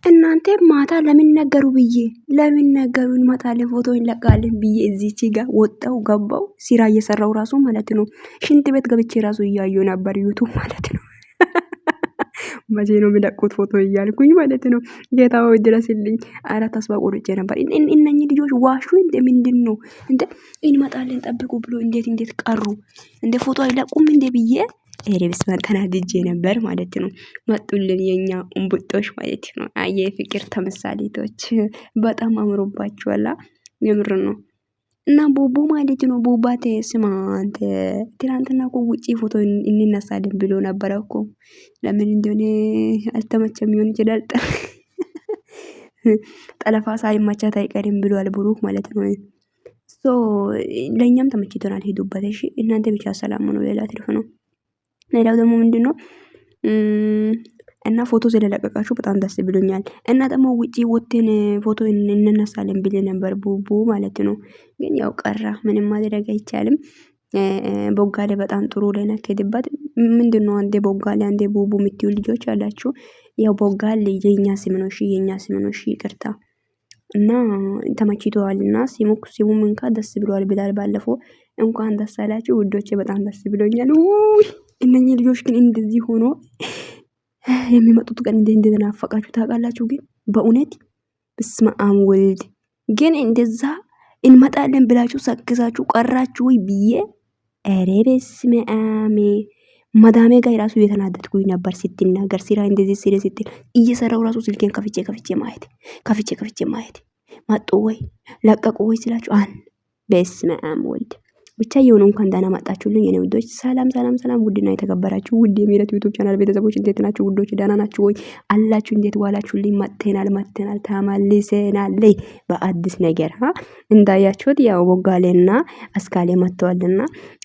እናንተ ማታ ለምን ነገሩ ብዬ ለምን ነገሩ እንመጣለን ፎቶ እንለቃለን ብዬ እዚች ጋር ወጣው ገባው ስራ እየሰራው ራሱ ማለት ነው። ሽንት ቤት ገብቼ ራሱ እያየሁ ነበር ዩቱብ ማለት ነው። መቼ ነው የሚለቁት ፎቶ እያልኩኝ ማለት ነው። ጌታ ሆይ ድረስልኝ። ኧረ ተስፋ ቆርጬ ነበር። እነኚህ ልጆች ዋሹ እንደ ምንድን ነው እንደ እንመጣለን ጠብቁ ብሎ እንዴት ቀሩ እንደ ፎቶ አይለቁም እንደ ብዬ ኤሬብስ ተናድጄ ነበር ማለት ነው። መጡልን የኛ እምቡጦች ማለት ነው። አየ ፍቅር ተመሳሌቶች በጣም አምሮባችኋል። የምር ነው። እና ቡቡ ማለት ነው። ቡባቴ ስማ አንተ ትናንትና እኮ ውጪ ፎቶ እንነሳለን ብሎ ነበረ እኮ ለምን እንደሆነ አልተመቸም ይሆን ይችላል። ጠለፋ ሳይመቻት አይቀርም ብሏል ብሩክ ማለት ነው። ሶ ለኛም ተመችቶናል። ሄዱበት እሺ እናንተ ብቻ ሰላም ነው። ሌላ ትርፍ ነው። ሌላው ደግሞ ምንድነው? እና ፎቶ ስለለቀቃችሁ በጣም ደስ ብሎኛል። እና ደግሞ ውጪ ወጥተን ፎቶ እንነሳለን ብዬ ነበር ቡቡ ማለት ነው። ግን ያው ቀራ ምንም ማድረግ አይቻልም። ቦጋሌ በጣም ጥሩ ላይ ነከደባት። ምንድነው አንዴ ቦጋሌ አንዴ ቡቡ የምትዩ ልጆች አላችሁ። ያው ቦጋሌ የኛ ስም ነው። እሺ የኛ ስም ነው። እሺ ይቅርታ። እና ተመችቶዋልና ሲሙም እንኳን ደስ ብሏል ብላል ባለፈው። እንኳን ደስ አላችሁ ውዶቼ በጣም ደስ ብሎኛል። ውይ እነኚህ ልጆች ግን እንደዚህ ሆኖ የሚመጡት ቀን እንዴት እንደናፈቃችሁ ታውቃላችሁ። ግን በእውነት በስመአብ ወልድ ግን እንደዛ እንመጣለን ብላችሁ ሰክሳችሁ ቀራችሁ ወይ ብዬ ኧረ በስመአብ መዳሜ ጋር ራሱ እየተናደድኩኝ ነበር ስትናገር ስራ እንደዚህ ሲል ስትል እየሰራው ራሱ ስልኬን ከፍቼ ማየት መጡ ወይ ለቀቁ ወይ ስላችሁ በስመአብ ወልድ ብቻ የሆነ እንኳን ደህና መጣችሁልኝ የኔ ውዶች። ሰላም ውድና የተከበራችሁ ውድ የምህረት ዩቲዩብ ቻናል ቤተሰቦች እንዴት ናችሁ ውዶች? ደህና ናችሁ ወይ አላችሁ? እንዴት ዋላችሁልኝ? መጥተናል ተመልሰናል በአዲስ ነገር እንዳያችሁት ያው ቦጋሌና አስካሌ መጥተዋልና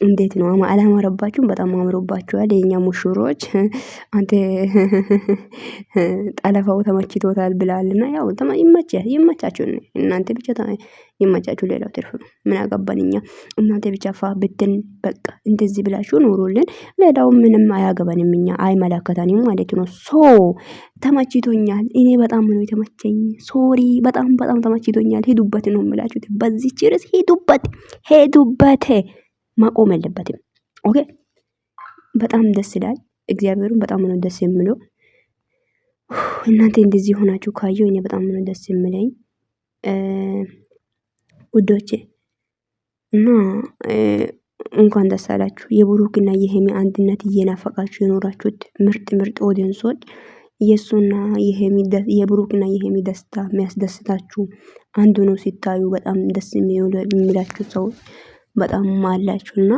እንዴት ነው አላማረባችሁም? በጣም አምሮባችኋል የኛ ሙሽሮች። አንተ ጠለፋው ተመችቶታል ብላልና ያው ይመቻችሁ እናንተ ብቻ ይመቻችሁ። ሌላው ትርፍ ነው። ምን አገባን እኛ እናንተ ብቻ ፋ ብትን በቃ እንደዚህ ብላችሁ ኖሮልን ሌላው ምንም አያገባንም እኛ አይመለከተንም ማለት ነው። ተመችቶኛል። እኔ በጣም ነው የተመቸኝ። ሶሪ በጣም ተመችቶኛል። ሄዱበት ነው የምላችሁት። በዚህ ጭርስ ሄዱበት ማቆም የለበትም። ኦኬ በጣም ደስ ይላል። እግዚአብሔርን በጣም ነው ደስ የሚለው። እናንተ እንደዚህ ሆናችሁ ካየው እኔ በጣም ነው ደስ የሚለኝ ውዶቼ። እና እንኳን ደስ አላችሁ የብሩክና የሄሚ አንድነት እየናፈቃችሁ የኖራችሁት ምርጥ ኦዲየንሶች የሱና የብሩክና የሄሚ ደስታ የሚያስደስታችሁ አንዱ ነው ሲታዩ በጣም ደስ የሚላችሁ ሰው በጣም አላችሁና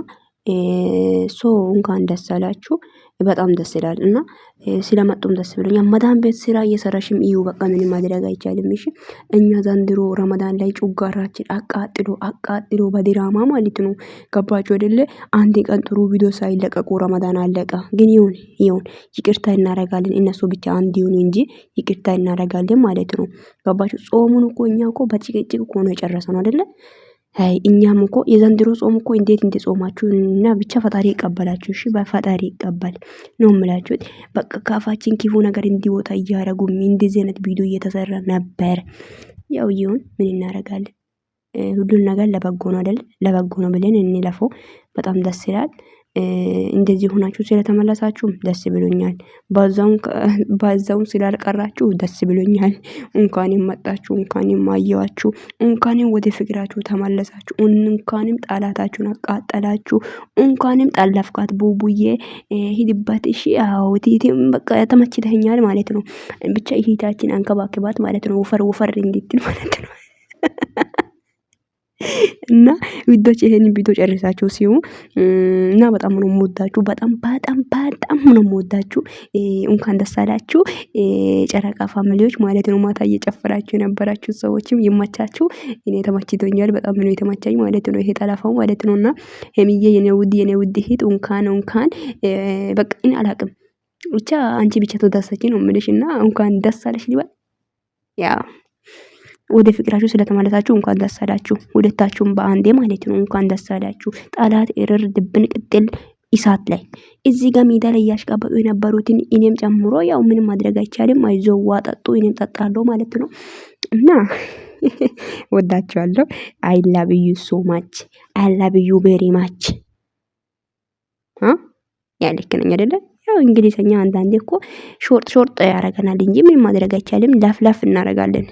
እንኳን ደስ አላችሁ። በጣም ደስ ይላል እና ስለመጡም ደስ ብሎኛል። መዳም ቤት ስራ እየሰራሽም እዩ በቃ ምንም ማድረግ አይቻልም። እሺ እኛ ዘንድሮ ረመዳን ላይ ጩጋራችን አቃጥሎ በድራማ ማለት ነው። ገባችሁ አይደለ? አንድ ቀን ጥሩ ቪዲዮ ሳይለቀቁ ረመዳን አለቀ። ግን ይሁን ይቅርታ እናረጋለን። እነሱ ብቻ አንድ ይሁን እንጂ ይቅርታ እናረጋለን ማለት ነው። ገባችሁ? ጾሙን እኮ እኛ እኮ በጭቅጭቅ እኮ ነው የጨረሰነው አይደለ? እኛም እኮ የዘንድሮ ጾም እኮ እንዴት እንደጾማችሁ እና ብቻ ፈጣሪ ይቀበላችሁ። እሺ በፈጣሪ ይቀበል ነው የምላችሁ። በቃ ካፋችን ክፉ ነገር እንዲወጣ እያረጉ እንደዚህ አይነት ቪዲዮ እየተሰራ ነበር። ያው ይሁን ምን እናረጋለን? ሁሉን ነገር ለበጎ ነው አይደል? ለበጎ ነው ብለን እንለፈው። በጣም ደስ ይላል። እንደዚህ ሆናችሁ ስለተመለሳችሁም ደስ ብሎኛል። ባዛውን ስላልቀራችሁ ደስ ብሎኛል። እንኳንም መጣችሁ፣ እንኳንም አየዋችሁ፣ እንኳንም ወደ ፍቅራችሁ ተመለሳችሁ፣ እንኳንም ጠላታችሁን አቃጠላችሁ፣ እንኳንም ጠለፍካት ቡቡዬ ሂድባት። እሺ አዎ ቲቲም በቃ ተመችተኛል ማለት ነው። ብቻ እህታችን አንከባክባት ማለት ነው። ወፈር እንድትል ማለት ነው። እና ውዶች ይሄን ቪዲዮ ጨርሳችሁ ሲዩ እና በጣም ነው የምወዳችሁ። በጣም ነው የምወዳችሁ። እንኳን ደስ አላችሁ ጨረቃ ፋሚሊዎች ማለት ነው። ማታ እየጨፈራችሁ የነበራችሁ ሰዎችም ይመቻችሁ። እኔ ተመችቶኛል። በጣም ነው የተመቻኝ ማለት ነው። ይሄ ጠላፋው ማለት ነውና ሄሚዬ የኔ ውድ ሂት እንኳን በቃ እኔ አላቅም ብቻ አንቺ ብቻ ተደሰቺ ነው የምልሽና እንኳን ደስ አለሽ ሊባል ያ ወደ ፍቅራችሁ ስለተመለሳችሁ እንኳን ደስ አላችሁ። ሁለታችሁም በአንዴ ማለት ነው። እንኳን ደስ አላችሁ። ጠላት ድብን ቅጥል እሳት ላይ እዚህ ጋር ሜዳ ላይ እያሽቃበጡ የነበሩትን እኔም ጨምሮ ያው ምንም ማድረግ አይቻልም። አይዞህ ዋ ጠጡ፣ እኔም ጠጣለሁ ማለት ነው። እና ወዳችኋለሁ። አይ ላቭ ዩ ሶ ማች፣ አይ ላቭ ዩ ቬሪ ማች። ያ ልክ ነኝ አይደለ? ያው እንግሊዘኛ አንዳንዴ እኮ ሾርጥ ሾርጥ ያደርገናል እንጂ ምንም ማድረግ አይቻልም። ላፍ ላፍ እናደርጋለን።